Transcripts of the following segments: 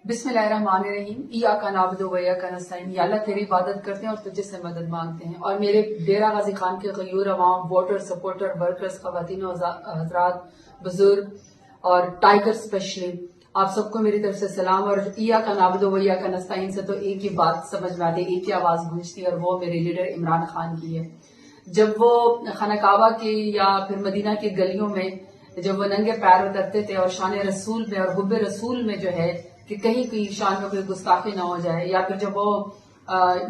बिस्मिल्लाहिर्रहमानिर्रहीम। इय्याका नअबुदु व इय्याका नस्तईन। या अल्लाह तेरी इबादत करते हैं और तुझे से मदद मांगते हैं। और मेरे डेरा गाजी खान के गयूर अवाम, वोटर, सपोर्टर, वर्कर्स, खवातीन और हजरात, बुजुर्ग और टाइगर स्पेशली, आप सबको मेरी तरफ से सलाम। और इय्याका नअबुदु व इय्याका नस्तईन से तो एक ही बात समझ में आती है, एक ही आवाज गूंजती है और वो मेरे लीडर इमरान खान की है। जब वो खाना काबा की या फिर मदीना की गलियों में जब वो नंगे पैर उतरते थे और शान रसूल में और हुब्बे रसूल में जो है कि कहीं की शान में कोई गुस्ताखी ना हो जाए, या फिर जब वो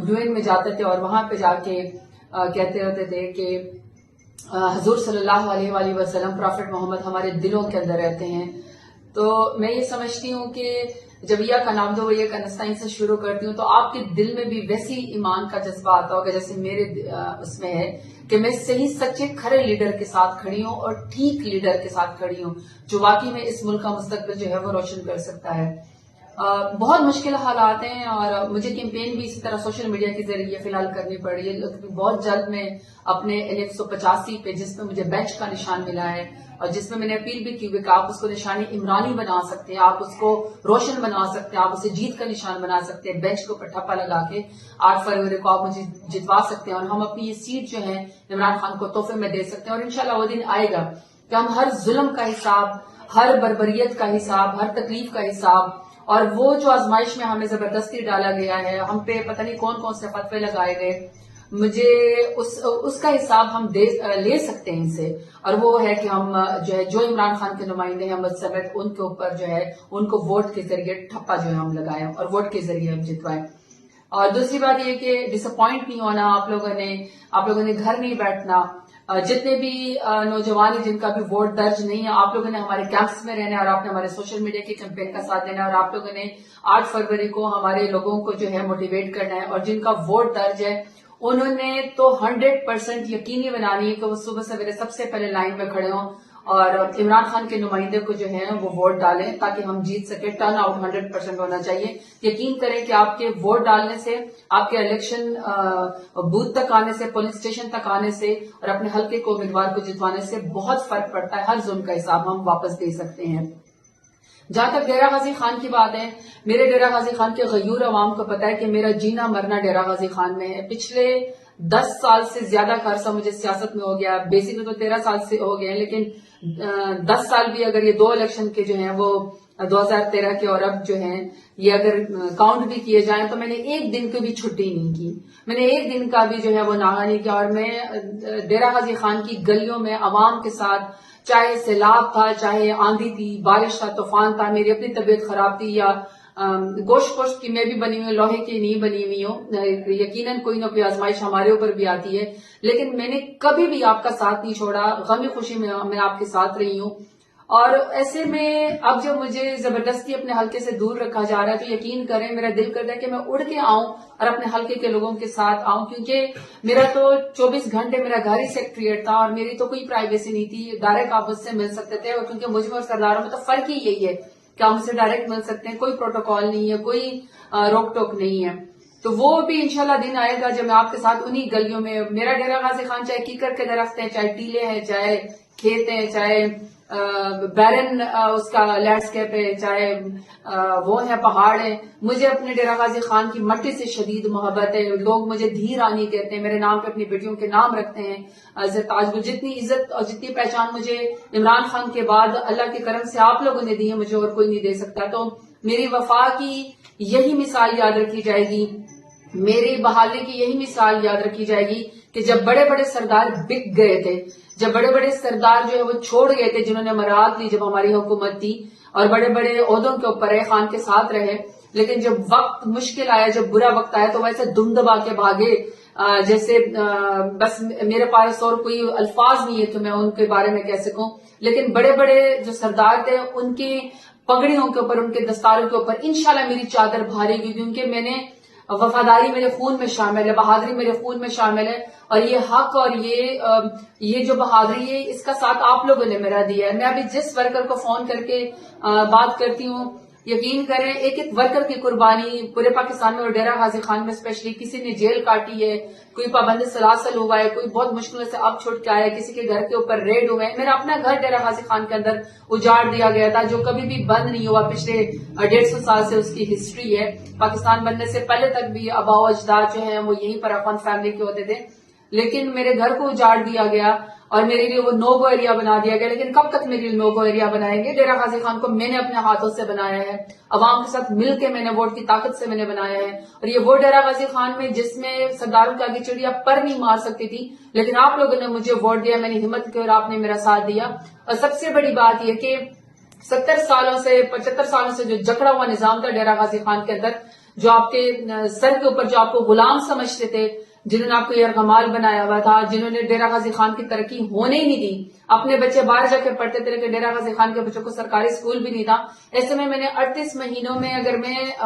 यूएन में जाते थे और वहां पे जाके कहते होते थे कि हजूर सल्लल्लाहु अलैहि वसल्लम प्रॉफेट मोहम्मद हमारे दिलों के अंदर रहते हैं, तो मैं ये समझती हूँ कि जब इय्याका नअबुदु व इय्याका नस्तईन से शुरू करती हूँ तो आपके दिल में भी वैसी ईमान का जज्बा आता होगा जैसे मेरे उसमें है कि मैं सही सच्चे खरे लीडर के साथ खड़ी हूँ और ठीक लीडर के साथ खड़ी हूँ जो वाकई में इस मुल्क का मुस्तकबिल जो है वो रोशन कर सकता है। बहुत मुश्किल हालात हैं और मुझे कैंपेन भी इसी तरह सोशल मीडिया के जरिए फिलहाल करनी पड़ रही है। बहुत जल्द मैं अपने N185 पे, जिसमें मुझे बेंच का निशान मिला है और जिसमें मैंने अपील भी की हुई कि आप उसको निशानी इमरानी बना सकते हैं, आप उसको रोशन बना सकते हैं, आप उसे जीत का निशान बना सकते हैं। बेंच के ऊपर ठप्पा लगा के 8 फरवरी को आप मुझे जितवा सकते हैं और हम अपनी ये सीट जो है इमरान खान को तोहफे में दे सकते हैं। और इंशाल्लाह वो दिन आएगा कि हम हर जुल्म का हिसाब, हर बर्बरियत का हिसाब, हर तकलीफ का हिसाब और वो जो आजमाइश में हमें जबरदस्ती डाला गया है, हम पे पता नहीं कौन कौन से फतवे लगाए गए, मुझे उसका हिसाब हम ले सकते हैं इनसे। और वो है कि हम जो है जो इमरान खान के नुमाइंदे हैं मुझ समेत उनके ऊपर जो है उनको वोट के जरिए ठप्पा जो है हम लगाए और वोट के जरिए हम जितवाएं। और दूसरी बात ये कि डिसअपॉइंट नहीं होना, आप लोगों ने घर नहीं बैठना। जितने भी नौजवान हैं जिनका भी वोट दर्ज नहीं है, आप लोगों ने हमारे कैंप्स में रहना है और आपने हमारे सोशल मीडिया की कैंपेन का साथ देना है और आप लोगों ने 8 फरवरी को हमारे लोगों को जो है मोटिवेट करना है। और जिनका वोट दर्ज है उन्होंने तो 100% यकीनी बनानी है कि वो सुबह सवेरे सबसे पहले लाइन में खड़े हों और इमरान खान के नुमाइंदे को जो है वो वोट डालें ताकि हम जीत सके। टर्न आउट 100% होना चाहिए। यकीन करें कि आपके वोट डालने से, आपके इलेक्शन बूथ तक आने से, पोलिंग स्टेशन तक आने से और अपने हल्के को उम्मीदवार को जितवाने से बहुत फर्क पड़ता है। हर जुल्म का हिसाब हम वापस दे सकते हैं। जहां तक डेरा गाजी खान की बात है, मेरे डेरा गाजी खान के गयूर अवाम को पता है कि मेरा जीना मरना डेरा गाजी खान में है। पिछले 10 साल से ज्यादा का अरसा मुझे सियासत में हो गया। बेसिक में तो 13 साल से हो गए, लेकिन 10 साल भी अगर ये 2 इलेक्शन के जो हैं वो 2013 के और अब जो हैं ये अगर काउंट भी किए जाएं तो मैंने एक दिन की भी छुट्टी नहीं की, मैंने एक दिन का भी जो है वो नागा नहीं किया। और मैं डेरा गाजी खान की गलियों में अवाम के साथ, चाहे सैलाब था, चाहे आंधी थी, बारिश था, तूफान था, मेरी अपनी तबीयत खराब थी या गोश्त की मैं भी बनी हुई, लोहे की नहीं बनी हुई हूँ। यकीनन कोई ना कोई आजमाइश हमारे ऊपर भी आती है, लेकिन मैंने कभी भी आपका साथ नहीं छोड़ा। गमी खुशी में मैं आपके साथ रही हूँ। और ऐसे में अब जब मुझे जबरदस्ती अपने हल्के से दूर रखा जा रहा है तो यकीन करें मेरा दिल करता है कि मैं उड़ के आऊं और अपने हल्के के लोगों के साथ आऊं, क्योंकि मेरा तो 24 घंटे मेरा घर ही सेक्रेटरीट था और मेरी तो कोई प्राइवेसी नहीं थी। डायरेक्ट आप मुझसे मिल सकते थे और क्योंकि मुझ में और सरदारों में तो फर्क ही यही है कि आप मुझसे डायरेक्ट मिल सकते हैं, कोई प्रोटोकॉल नहीं है, कोई रोक टोक नहीं है। तो वो भी इंशाल्लाह दिन आएगा जब मैं आपके साथ उन्हीं गलियों में, मेरा डेरा गाजी खान चाहे कीकर के दरख्त है, चाहे टीले हैं, चाहे खेत है, चाहे बैरन उसका लैंडस्केप है, चाहे वो है पहाड़ है, मुझे अपने डेरा गाजी खान की मट्टी से शदीद मोहब्बत है। लोग मुझे धी रानी कहते हैं, मेरे नाम पे अपनी बेटियों के नाम रखते हैं। ताजगुल, जितनी इज्जत और जितनी पहचान मुझे इमरान खान के बाद अल्लाह के करम से आप लोगों ने दी है, मुझे और कोई नहीं दे सकता। तो मेरी वफा की यही मिसाल याद रखी जाएगी, मेरी बहाली की यही मिसाल याद रखी जाएगी कि जब बड़े बड़े सरदार बिक गए थे, जब बड़े बड़े सरदार जो है वो छोड़ गए थे, जिन्होंने मराहत ली जब हमारी हुकूमत थी और बड़े बड़े ओहदों के ऊपर रहे, खान के साथ रहे, लेकिन जब वक्त मुश्किल आया, जब बुरा वक्त आया तो वैसे दुम दबा के भागे जैसे बस मेरे पास और कोई अल्फाज नहीं है तो मैं उनके बारे में कह सकूं। लेकिन बड़े बड़े जो सरदार थे उनकी पगड़ियों के ऊपर, उनके दस्तारों के ऊपर इंशाल्लाह मेरी चादर भारी हुई, क्योंकि मैंने वफादारी मेरे खून में शामिल है, बहादुरी मेरे खून में शामिल है और ये हक और ये जो बहादुरी है इसका साथ आप लोगों ने मेरा दिया है। मैं अभी जिस वर्कर को फोन करके बात करती हूँ یقین کریں ایک ایک ورکر کی قربانی پورے پاکستان میں اور ڈیرہ غازی خان میں اسپیشلی، کسی نے جیل کاٹی ہے، کوئی پابند سلاسل ہوا ہے، کوئی بہت مشکلوں سے اب چھوٹ کے آیا ہے، کسی کے گھر کے اوپر ریڈ ہوئے ہیں. میرا اپنا گھر ڈیرہ غازی خان کے اندر اجاڑ دیا گیا تھا جو کبھی بھی بند نہیں ہوا، پچھلے 150 سال سے اس کی ہسٹری ہے. پاکستان بننے سے پہلے تک بھی آبا و اجداد جو ہیں وہ یہیں پر افغان فیملی کے ہوتے تھے، لیکن میرے گھر کو اجاڑ دیا گیا اور میرے لیے وہ نو گو ایریا بنا دیا گیا. لیکن کب تک میرے لیے نو گو ایریا بنائیں گے؟ ڈیرہ غازی خان کو میں نے اپنے ہاتھوں سے بنایا ہے، عوام کے ساتھ مل کے میں نے ووٹ کی طاقت سے میں نے بنایا ہے. اور یہ وہ ڈیرہ غازی خان میں جس میں سرداروں کے آگے چڑیا پر نہیں مار سکتی تھی، لیکن آپ لوگوں نے مجھے ووٹ دیا، میں نے ہمت کی اور آپ نے میرا ساتھ دیا. اور سب سے بڑی بات یہ کہ 70 سالوں سے 75 سالوں سے جو جکڑا ہوا نظام تھا ڈیرہ غازی خان کے اندر، جو آپ کے سر کے اوپر جو آپ کو غلام سمجھتے تھے، جنہوں نے آپ کو یرغمال بنایا ہوا تھا، جنہوں نے ڈیرہ غازی خان کی ترقی ہونے ہی نہیں دی، اپنے بچے باہر جا کے پڑھتے تھے لیکن ڈیرہ غازی خان کے بچوں کو سرکاری اسکول بھی نہیں تھا. ایسے میں نے 38 مہینوں میں اگر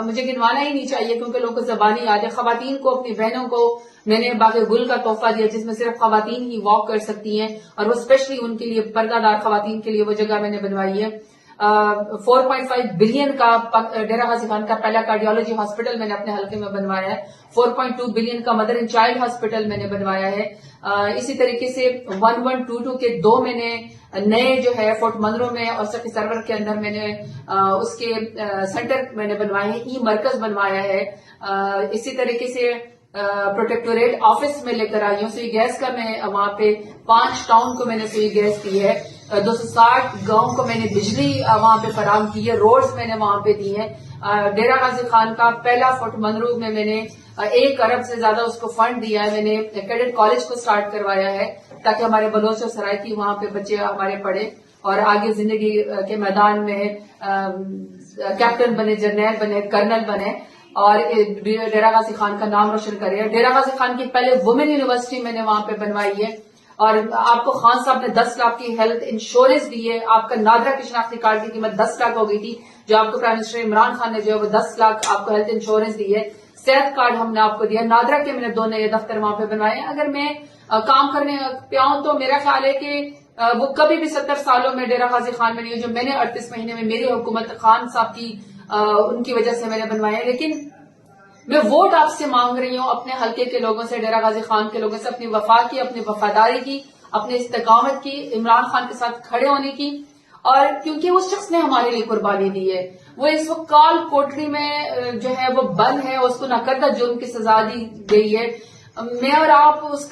مجھے گنوانا ہی نہیں چاہیے کیونکہ لوگوں کو زبانی یاد ہے، خواتین کو، اپنی بہنوں کو میں نے باغ گل کا تحفہ دیا جس میں صرف خواتین ہی واک کر سکتی ہیں، اور وہ اسپیشلی ان کے لیے پردہ دار خواتین کے لیے وہ جگہ میں نے بنوائی ہے. 4.5 بلین کا ڈیرہ غازی خان کا پہلا کارڈیالوجی ہاسپٹل میں نے اپنے حلقے میں بنوایا ہے. 4.2 بلین کا مدر اینڈ چائلڈ ہاسپٹل میں نے بنوایا ہے. اسی طریقے سے 1122 کے 2 میں نے نئے جو ہے فورٹ منرو میں اور سخی سرور کے اندر میں نے اس کے سینٹر میں نے بنوائے ہیں، ای مرکز بنوایا ہے. اسی طریقے سے پروٹیکٹوریٹ آفس میں لے کر آئی ہوں. سوئی گیس کا میں وہاں پہ 5 ٹاؤن کو میں نے سوئی گیس دی ہے، 260 گاؤں کو میں نے بجلی وہاں پہ فراہم کی ہے، روڈز میں نے وہاں پہ دی ہیں. ڈیرہ غازی خان کا پہلا فورٹ منرو میں نے 1 ارب سے زیادہ اس کو فنڈ دیا ہے. میں نے کیڈٹ کالج کو سٹارٹ کروایا ہے تاکہ ہمارے بلوچ اور سرائکی وہاں پہ بچے ہمارے پڑھے اور آگے زندگی کے میدان میں کیپٹن بنے، جرنیل بنے، کرنل بنے اور ڈیرہ غازی خان کا نام روشن کرے. ڈیرہ غازی خان کی پہلے وومن یونیورسٹی میں نے وہاں پہ بنوائی ہے اور آپ کو خان صاحب نے 10 لاکھ کی ہیلتھ انشورنس دی ہے. آپ کا نادرا کی شناختی کارڈ کی قیمت 10 لاکھ ہو گئی تھی جو آپ کو پرائم منسٹر عمران خان نے جو ہے وہ 10 لاکھ آپ کو ہیلتھ انشورنس دی ہے. صحت کارڈ ہم نے آپ کو دیا. نادرا کے میں نے 2 نئے دفتر وہاں پہ بنوائے ہیں. اگر میں کام کرنے پہ آؤں تو میرا خیال ہے کہ وہ کبھی بھی 70 سالوں میں ڈیرہ غازی خان میں نہیں ہے جو میں نے 38 مہینے میں میری حکومت خان صاحب کی ان کی وجہ سے میں نے بنوائے ہیں. لیکن میں ووٹ آپ سے مانگ رہی ہوں اپنے حلقے کے لوگوں سے، ڈیرہ غازی خان کے لوگوں سے، اپنی وفا کی، اپنی وفاداری کی، اپنے استقامت کی، عمران خان کے ساتھ کھڑے ہونے کی. اور کیونکہ اس شخص نے ہمارے لیے قربانی دی ہے، وہ اس وقت کال کوٹری میں جو ہے وہ بند ہے، اس کو ناقدر جرم کی سزا دی گئی ہے. میں اور آپ اس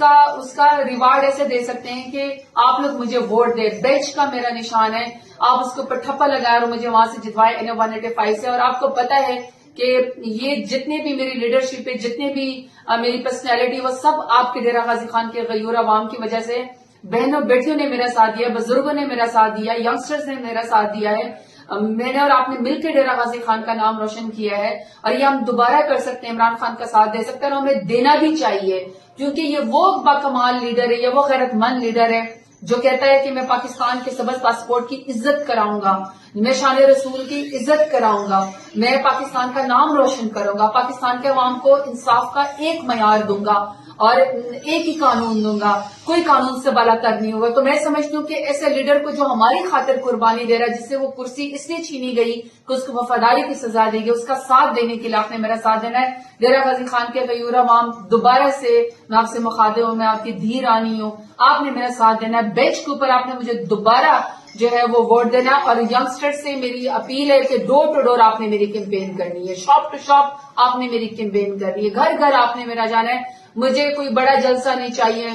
کا ریوارڈ ایسے دے سکتے ہیں کہ آپ لوگ مجھے ووٹ دیں. بیچ کا میرا نشان ہے، آپ اس کے اوپر ٹھپا لگائے اور مجھے وہاں سے جتوائے NM 185 سے. اور آپ کو پتا ہے کہ یہ جتنے بھی میری لیڈرشپ ہے، جتنے بھی میری پرسنالٹی، وہ سب آپ کے ڈیرہ غازی خان کے غیور عوام کی وجہ سے. بہنوں بیٹیوں نے میرا ساتھ دیا، بزرگوں نے میرا ساتھ دیا، ینگسٹرز نے میرا ساتھ دیا ہے. میں نے اور آپ نے مل کے ڈیرہ غازی خان کا نام روشن کیا ہے اور یہ ہم دوبارہ کر سکتے ہیں. عمران خان کا ساتھ دے سکتے ہیں اور ہمیں دینا بھی چاہیے کیونکہ یہ وہ باکمال لیڈر ہے، یہ وہ غیرت مند لیڈر ہے جو کہتا ہے کہ میں پاکستان کے سبز پاسپورٹ کی عزت کراؤں گا، میں شان رسول کی عزت کراؤں گا، میں پاکستان کا نام روشن کروں گا، پاکستان کے عوام کو انصاف کا ایک معیار دوں گا اور ایک ہی قانون دوں گا، کوئی قانون سے بالا تر نہیں ہوگا. تو میں سمجھتی ہوں کہ ایسے لیڈر کو جو ہماری خاطر قربانی دے رہا ہے، جس سے وہ کرسی اس لیے چھینی گئی کہ اس کو وفاداری کی سزا دی گئی، اس کا ساتھ دینے کے لیے آپ نے میرا ساتھ دینا ہے. ڈیرہ غازی خان کے غیور عوام دوبارہ سے میں آپ سے مخاطب ہوں، میں آپ کی دھی رانی ہوں، آپ نے میرا ساتھ دینا ہے. بیچ کے اوپر آپ نے مجھے دوبارہ جو ہے وہ ووٹ دینا. اور ینگسٹر سے میری اپیل ہے کہ ڈور ٹو ڈور آپ نے میری کیمپین کرنی ہے، شاپ ٹو شاپ آپ نے میری کیمپین کرنی ہے، گھر گھر آپ نے میرا جانا ہے. مجھے کوئی بڑا جلسہ نہیں چاہیے،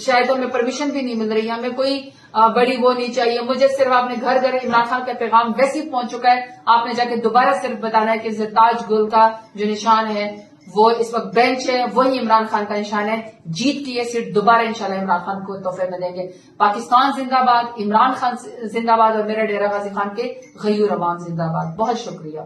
شاید ہمیں پرمیشن بھی نہیں مل رہی ہے، ہمیں کوئی بڑی وہ نہیں چاہیے. مجھے صرف آپ نے گھر گھر عمران خان کا پیغام ویسے ہی پہنچ چکا ہے، آپ نے جا کے دوبارہ صرف بتانا ہے کہ تاج گل کا جو نشان ہے وہ اس وقت بینچ ہے، وہی عمران خان کا نشان ہے. جیت کی یہ سیٹ دوبارہ انشاءاللہ عمران خان کو تحفے میں دیں گے. پاکستان زندہ باد، عمران خان زندہ باد اور میرا ڈیرہ غازی خان کے غیور عوام زندہ باد. بہت شکریہ.